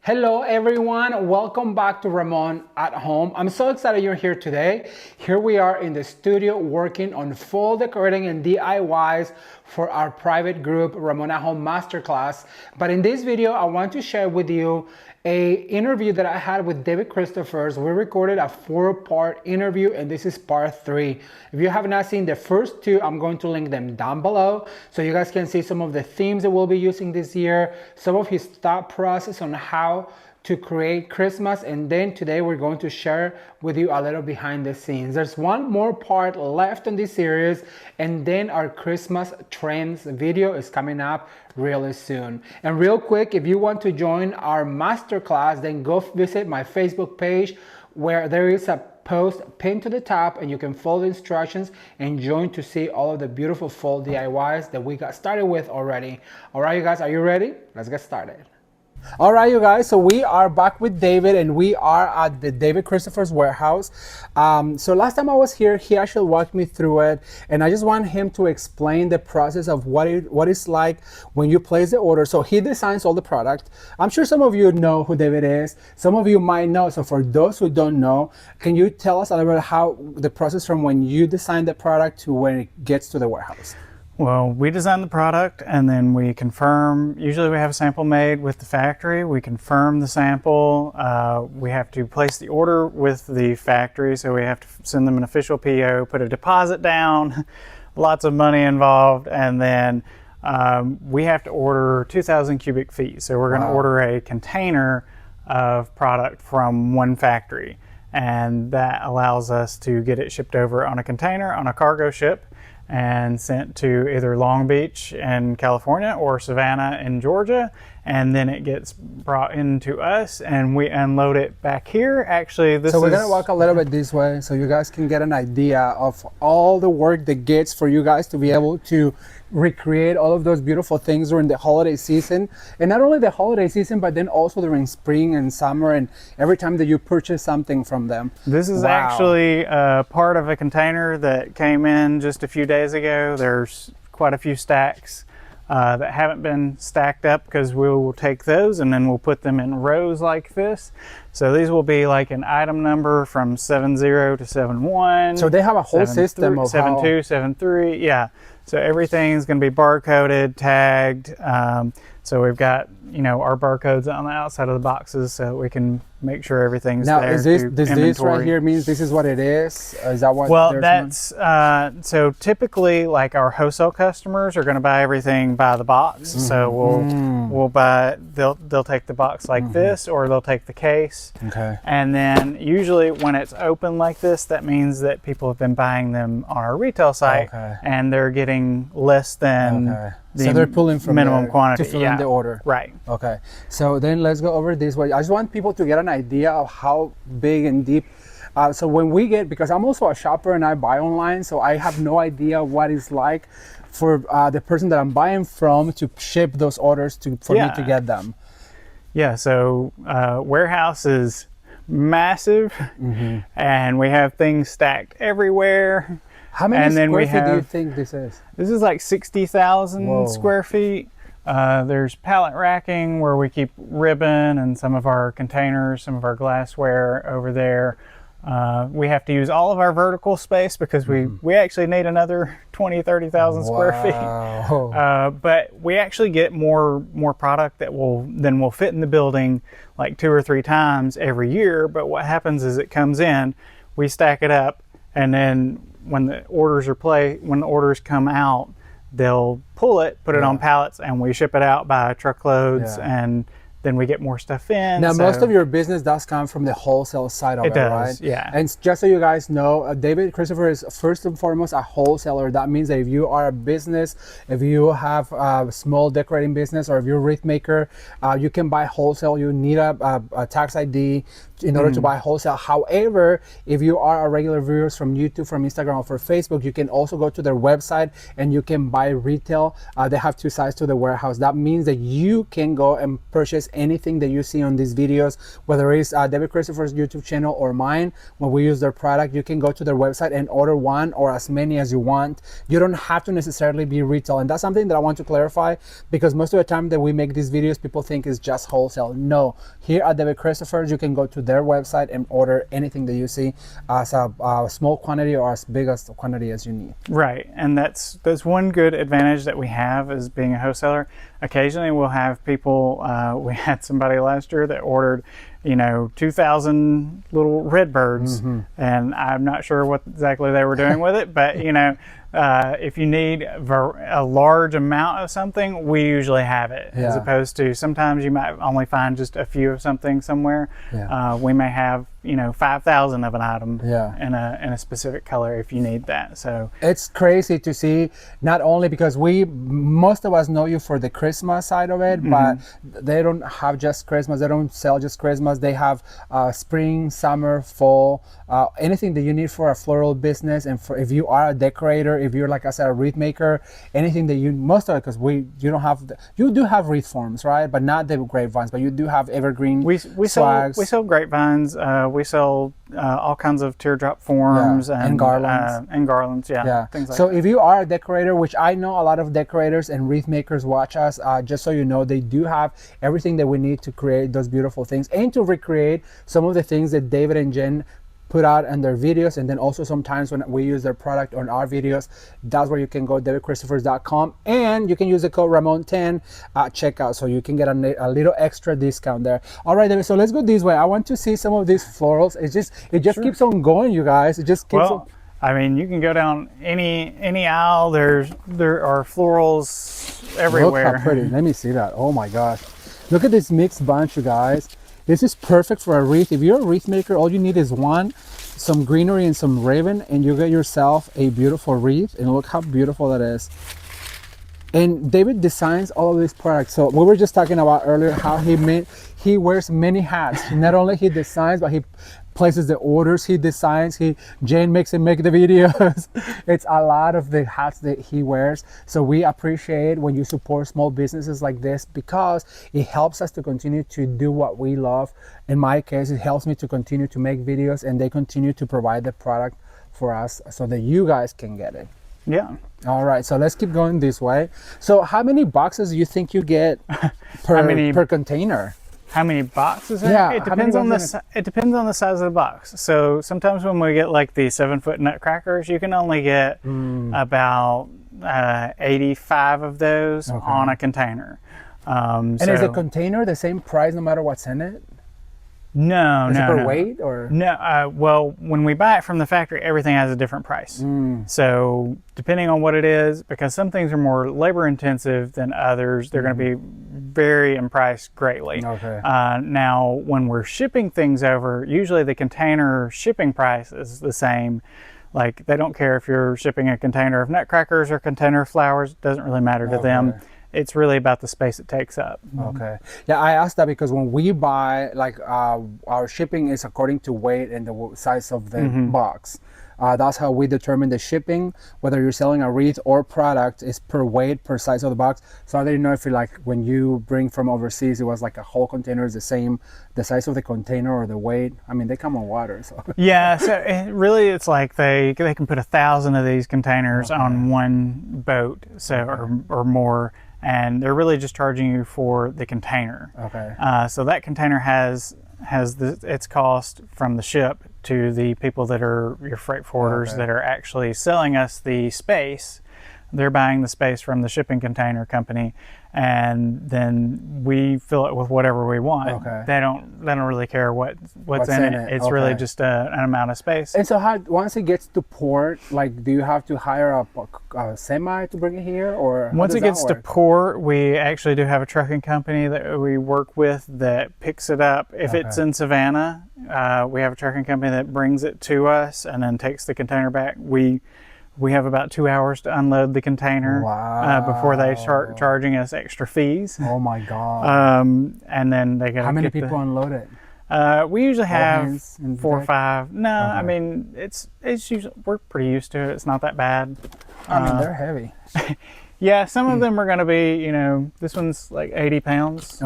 Hello everyone, welcome back to Ramon at Home. I'm so excited you're here today. Here we are in the studio working on fall decorating and DIYs for our private group Ramon at Home Masterclass. But in this video, I want to share with you a interview that I had with David Christophers. We recorded a 4-part interview and this is part 3. If you have not seen the first 2, I'm going to link them down below so you guys can see some of the themes that we'll be using this year, some of his thought process on how to create Christmas, and then today we're going to share with you a little behind the scenes. There's one more part left in this series, and then our Christmas trends video is coming up really soon. And real quick, if you want to join our masterclass, then go visit my Facebook page where there is a post pinned to the top and you can follow the instructions and join to see all of the beautiful fall DIYs that we got started with already. All right, you guys, are you ready? Let's get started. All right, you guys, so we are back with David and we are at the David Christophers warehouse. So last time I was here, he actually walked me through it, and I just want him to explain the process of what it's like when you place the order. So he designs all the product. I'm sure some of you know who David is. Some of you might know. So for those who don't know, can you tell us a little bit how the process from when you design the product to when it gets to the warehouse? Well, we design the product and then we confirm. Usually we have a sample made with the factory. We confirm the sample. We have to place the order with the factory, so we have to send them an official PO, put a deposit down, lots of money involved, and then we have to order 2,000 cubic feet. So we're going to order a container of product from one factory, and that allows us to get it shipped over on a container on a cargo ship and sent to either Long Beach in California or Savannah in Georgia, and then it gets brought into us and we unload it back here. Actually, so we're gonna walk a little bit this way so you guys can get an idea of all the work that gets for you guys to be able to recreate all of those beautiful things during the holiday season. And not only the holiday season, but then also during spring and summer and every time that you purchase something from them. This is actually part of a container that came in just a few days ago. There's quite a few stacks that haven't been stacked up because we will take those and then we'll put them in rows like this. So these will be like an item number from 70 to 71. So they have a whole system of 72, 73, yeah. So everything's going to be barcoded, tagged. So we've got, our barcodes on the outside of the boxes so we can make sure everything's there. Now, this right here means this is what it is? Is that what? Well, that's, so typically like our wholesale customers are going to buy everything by the box. So we'll buy, they'll take the box like this, or they'll take the case. Okay. And then usually when it's open like this, that means that people have been buying them on our retail site and they're getting less than so they're pulling from minimum quantity to fill in the order. Right. Okay. So then let's go over this way. I just want people to get an idea of how big and deep. So when we get, because I'm also a shopper and I buy online, so I have no idea what it's like for the person that I'm buying from to ship those orders for me to get them. Yeah. So warehouse is massive, and we have things stacked everywhere. How many square feet do you think this is? This is like 60,000 square feet. There's pallet racking where we keep ribbon and some of our containers, some of our glassware over there. We have to use all of our vertical space because we actually need another 20, 30,000 square feet. But we actually get more product that will fit in the building like 2 or 3 times every year. But what happens is it comes in, we stack it up, and then when the orders come out, they'll pull it, put it on pallets, and we ship it out by truckloads, and then we get more stuff in. Now, most of your business does come from the wholesale side of it, right? Yeah. And just so you guys know, David Christopher is first and foremost a wholesaler. That means that if you are a business, if you have a small decorating business, or if you're a wreath maker, you can buy wholesale. You need a tax ID in order to buy wholesale. However, if you are a regular viewers from YouTube, from Instagram, or for Facebook, you can also go to their website and you can buy retail. They have 2 sides to the warehouse. That means that you can go and purchase anything that you see on these videos, whether it's David Christopher's YouTube channel or mine, when we use their product, you can go to their website and order one or as many as you want. You don't have to necessarily be retail. And that's something that I want to clarify, because most of the time that we make these videos, people think it's just wholesale. No, here at David Christopher's, you can go to their website and order anything that you see as a small quantity or as big as the quantity as you need. Right, and that's one good advantage that we have as being a wholesaler. Occasionally we'll have people, we had somebody last year that ordered, 2,000 little red birds, and I'm not sure what exactly they were doing with it, but if you need a large amount of something, we usually have it, as opposed to sometimes you might only find just a few of something somewhere. We may have 5,000 of an item in a specific color if you need that. So it's crazy to see, not only because most of us know you for the Christmas side of it, but they don't have just Christmas. They don't sell just Christmas. They have spring, summer, fall, anything that you need for a floral business. And if you are a decorator, if you're, like I said, a wreath maker, anything that most of it, because you do have wreath forms, right? But not the grapevines, but you do have evergreen swags. We sell grapevines. We sell all kinds of teardrop forms and garlands. Things like that. So if you are a decorator, which I know a lot of decorators and wreath makers watch us, just so you know, they do have everything that we need to create those beautiful things and to recreate some of the things that David and Jen put out in their videos. And then also sometimes when we use their product on our videos, that's where you can go, davidchristopher.com, and you can use the code Ramon10 at checkout, so you can get a little extra discount there. All right, David, so let's go this way. I want to see some of these florals. It just keeps on going, you guys. It just keeps on. I mean, you can go down any aisle. There are florals everywhere. Look how pretty. Let me see that. Oh my gosh. Look at this mixed bunch, you guys. This is perfect for a wreath. If you're a wreath maker, all you need is some greenery and some raven, and you get yourself a beautiful wreath. And look how beautiful that is. And David designs all of these products. So we were just talking about earlier how he wears many hats. Not only he designs, but he places the orders, he designs, Jane makes him make the videos. It's a lot of the hats that he wears. So we appreciate when you support small businesses like this, because it helps us to continue to do what we love. In my case, it helps me to continue to make videos, and they continue to provide the product for us so that you guys can get it. Yeah. All right, so let's keep going this way. So how many boxes do you think you get per container? How many boxes? Yeah, it depends on the size of the box. So sometimes when we get like the 7-foot nutcrackers, you can only get about 85 of those on a container. And is the container the same price no matter what's in it? No, Is it no, per no. weight or? No, well, when we buy it from the factory, everything has a different price. So depending on what it is, because some things are more labor intensive than others, they're going to be vary in price greatly. Now, when we're shipping things over, usually the container shipping price is the same. Like, they don't care if you're shipping a container of nutcrackers or a container of flowers. It doesn't really matter to them. It's really about the space it takes up. Yeah, I asked that because when we buy, like, our shipping is according to weight and the size of the box. That's how we determine the shipping. Whether you're selling a wreath or product is per weight, per size of the box. So I didn't know if you, like, when you bring from overseas, it was like a whole container is the same, the size of the container or the weight. I mean, they come on water, so. Yeah, so it's like they can put 1,000 of these containers on one boat, so or more. And they're really just charging you for the container. So that container has its cost from the ship to the people that are your freight forwarders that are actually selling us the space. They're buying the space from the shipping container company, and then we fill it with whatever we want. They don't really care what's in it. It's really just an amount of space. And so once it gets to port, like, do you have to hire a semi to bring it here, or once it gets to port, we actually do have a trucking company that we work with that picks it up. If it's in Savannah, we have a trucking company that brings it to us and then takes the container back. We have about 2 hours to unload the container before they start charging us extra fees. Oh my God. And then they How many people unload it? We usually have 4 or 5. No, I mean, it's usually, we're pretty used to it. It's not that bad. I mean, they're heavy. Yeah, some of them are going to be, this one's like 80 pounds.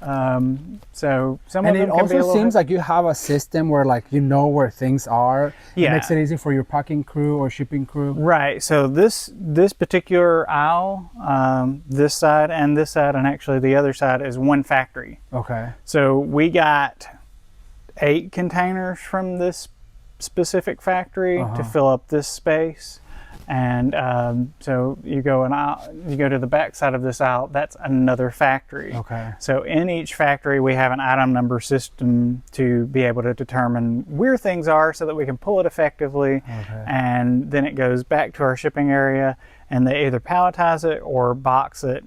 So some And of it them can be a also little seems like you have a system where like you know where things are. Yeah. It makes it easy for your packing crew or shipping crew. Right. So this particular aisle, this side, and actually the other side is one factory. Okay. So we got 8 containers from this specific factory to fill up this space. And so you go to the back side of this aisle, that's another factory. Okay. So in each factory we have an item number system to be able to determine where things are so that we can pull it effectively. Okay. And then it goes back to our shipping area and they either palletize it or box it,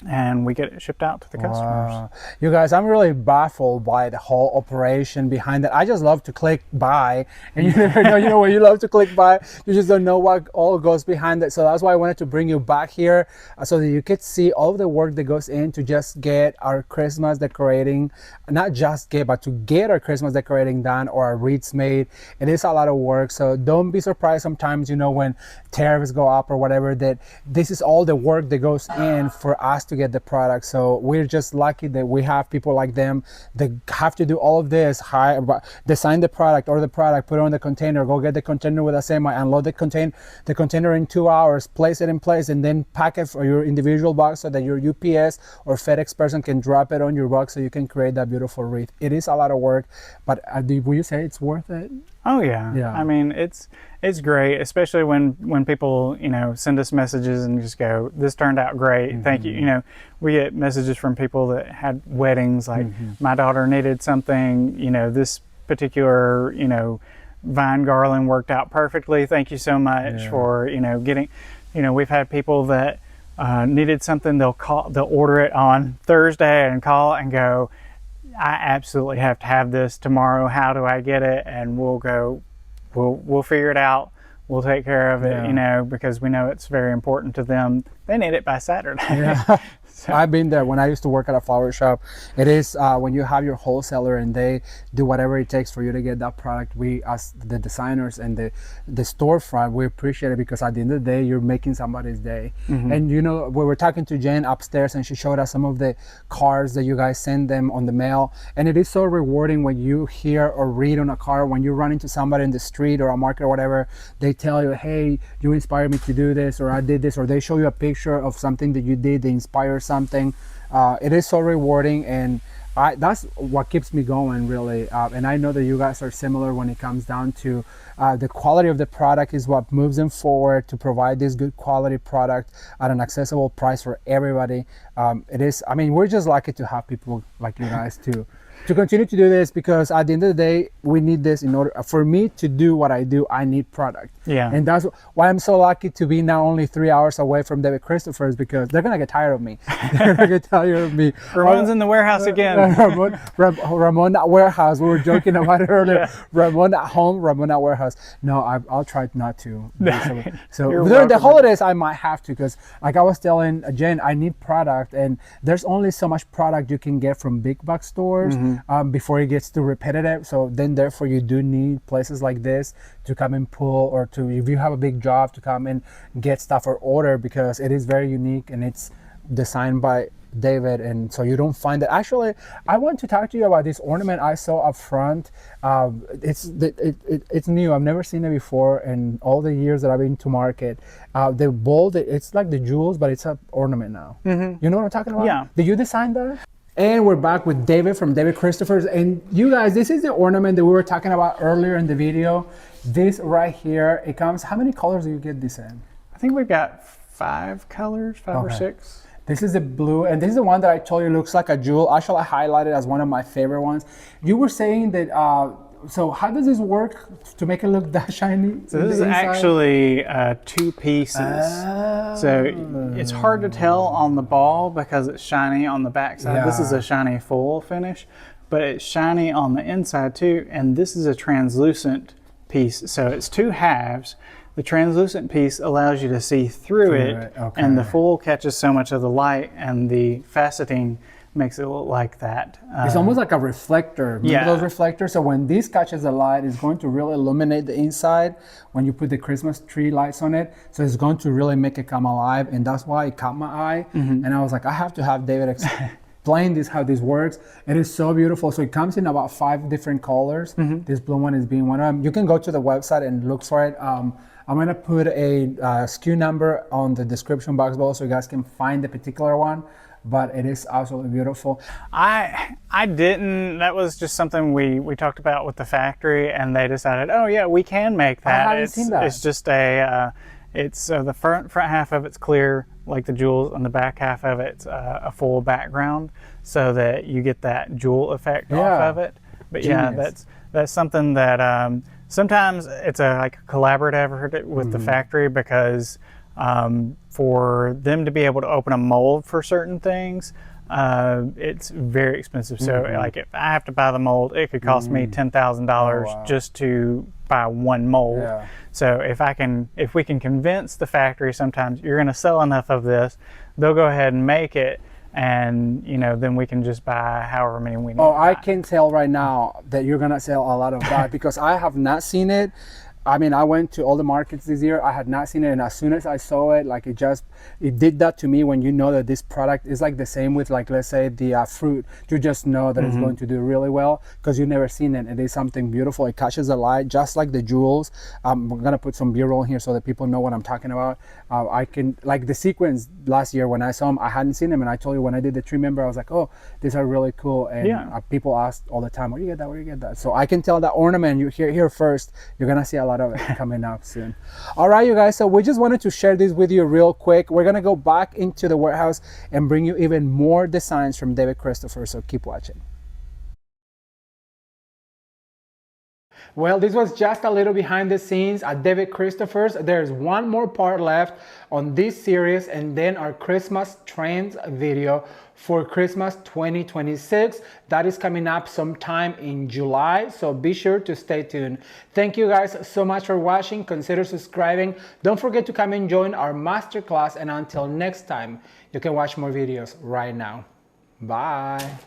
and we get it shipped out to the customers. Wow. You guys, I'm really baffled by the whole operation behind it. I just love to click buy, and you never know, when you love to click buy, you just don't know what all goes behind it. So that's why I wanted to bring you back here so that you could see all the work that goes in to just get our Christmas decorating, not just get, but to get our Christmas decorating done or our wreaths made. It is a lot of work. So don't be surprised sometimes, when tariffs go up or whatever, that this is all the work that goes in for us to get the product. So we're just lucky that we have people like them that have to do all of this, design the product, order the product, put it on the container, go get the container with a semi, unload the container in 2 hours, place it in place, and then pack it for your individual box so that your UPS or FedEx person can drop it on your box so you can create that beautiful wreath. It is a lot of work, but will you say it's worth it? Oh yeah. Yeah. I mean, it's great, especially when people, send us messages and just go, this turned out great. Thank you. We get messages from people that had weddings, like my daughter needed something, this particular, vine garland worked out perfectly. Thank you so much for, getting, we've had people that needed something, they'll order it on Thursday and call and go, I absolutely have to have this tomorrow. How do I get it? And we'll figure it out. We'll take care of it, because we know it's very important to them. They need it by Saturday. Yeah. So. I've been there when I used to work at a flower shop. It is when you have your wholesaler and they do whatever it takes for you to get that product. We, as the designers and the storefront, we appreciate it because at the end of the day, you're making somebody's day. And we were talking to Jen upstairs and she showed us some of the cards that you guys send them on the mail. And it is so rewarding when you hear or read on a card, when you run into somebody in the street or a market or whatever, they tell you, hey, you inspired me to do this, or I did this, or they show you a picture of something that you did that inspires something. It is so rewarding, and that's what keeps me going, really. And I know that you guys are similar when it comes down to the quality of the product is what moves them forward to provide this good quality product at an accessible price for everybody. We're just lucky to have people like you guys to continue to do this, because at the end of the day, we need this in order for me to do what I do. I need product. Yeah. And that's why I'm so lucky to be now only 3 hours away from David Christopher's, because they're going to get tired of me. They're going to get tired of me. Ramon's in the warehouse again. Ramon at warehouse. We were joking about it earlier. Yeah. Ramon at home, Ramon at warehouse. No, I'll try not to. So during the holidays, I might have to, because like I was telling Jen, I need product, and there's only so much product you can get from big box stores. Before it gets too repetitive. So then therefore you do need places like this to come and pull, or to, if you have a big job, to come and get stuff or order, because it is very unique and it's designed by David. And so you don't find that. Actually, I want to talk to you about this ornament I saw up front. It's new. I've never seen it before in all the years that I've been to market. The bowl, it's like the jewels, but it's an ornament now. You know what I'm talking about? Yeah. Did you design that? And we're back with David from David Christopher's. And you guys, this is the ornament that we were talking about earlier in the video. This right here, it comes, how many colors do you get this in? I think we've got 5 colors, 5 or 6. This is the blue, and this is the one that I told you looks like a jewel. Actually, I highlighted as one of my favorite ones. You were saying that, so how does this work to make it look that shiny? So this is actually 2 pieces. So it's hard to tell on the ball because it's shiny on the back side. Yeah. This is a shiny full finish, but it's shiny on the inside too. And this is a translucent piece. So it's 2 halves. The translucent piece allows you to see through it, and the full catches so much of the light, and the faceting makes it look like that. It's almost like a reflector. Remember those reflectors? So when this catches the light, it's going to really illuminate the inside when you put the Christmas tree lights on it. So it's going to really make it come alive, and that's why it caught my eye. And I was like, I have to have David explain this, how this works. It is so beautiful. So it comes in about 5 different colors. This blue one is being one of them. You can go to the website and look for it. I'm gonna put a SKU number on the description box below so you guys can find the particular one. But it is absolutely beautiful. I didn't. That was just something we talked about with the factory, and they decided, oh yeah, we can make that. I haven't seen that. It's just a. It's the front half of it's clear, like the jewels, and the back half of it's a full background, so that you get that jewel effect off of it. But Genius. yeah, that's something that sometimes it's like a collaborative effort with the factory, because for them to be able to open a mold for certain things, it's very expensive. So like if I have to buy the mold, it could cost me $10,000 just to buy one mold. So if we can convince the factory, sometimes you're going to sell enough of this, they'll go ahead and make it, and then we can just buy however many we need. Oh, I can tell right now that you're gonna sell a lot of that because I have not seen it. I mean, I went to all the markets this year. I had not seen it, and as soon as I saw it, like it did that to me. When you know that this product is like the same with, like, let's say the fruit, you just know that it's going to do really well because you've never seen it. It is something beautiful. It catches the light, just like the jewels. We're gonna put some B-roll here so that people know what I'm talking about. I can, like the sequins last year when I saw them, I hadn't seen them, and I told you when I did the tree member, I was like, oh, these are really cool. And people ask all the time, where do you get that? Where do you get that? So I can tell that ornament, you hear here first, you're gonna see a lot of it coming up soon. All right, you guys, so we just wanted to share this with you real quick. We're gonna go back into the warehouse and bring you even more designs from David Christopher, so keep watching. Well, this was just a little behind the scenes at David Christopher's. There's one more part left on this series, and then our Christmas trends video for Christmas 2026. That is coming up sometime in July, so be sure to stay tuned. Thank you guys so much for watching. Consider subscribing. Don't forget to come and join our masterclass, and until next time, you can watch more videos right now. Bye.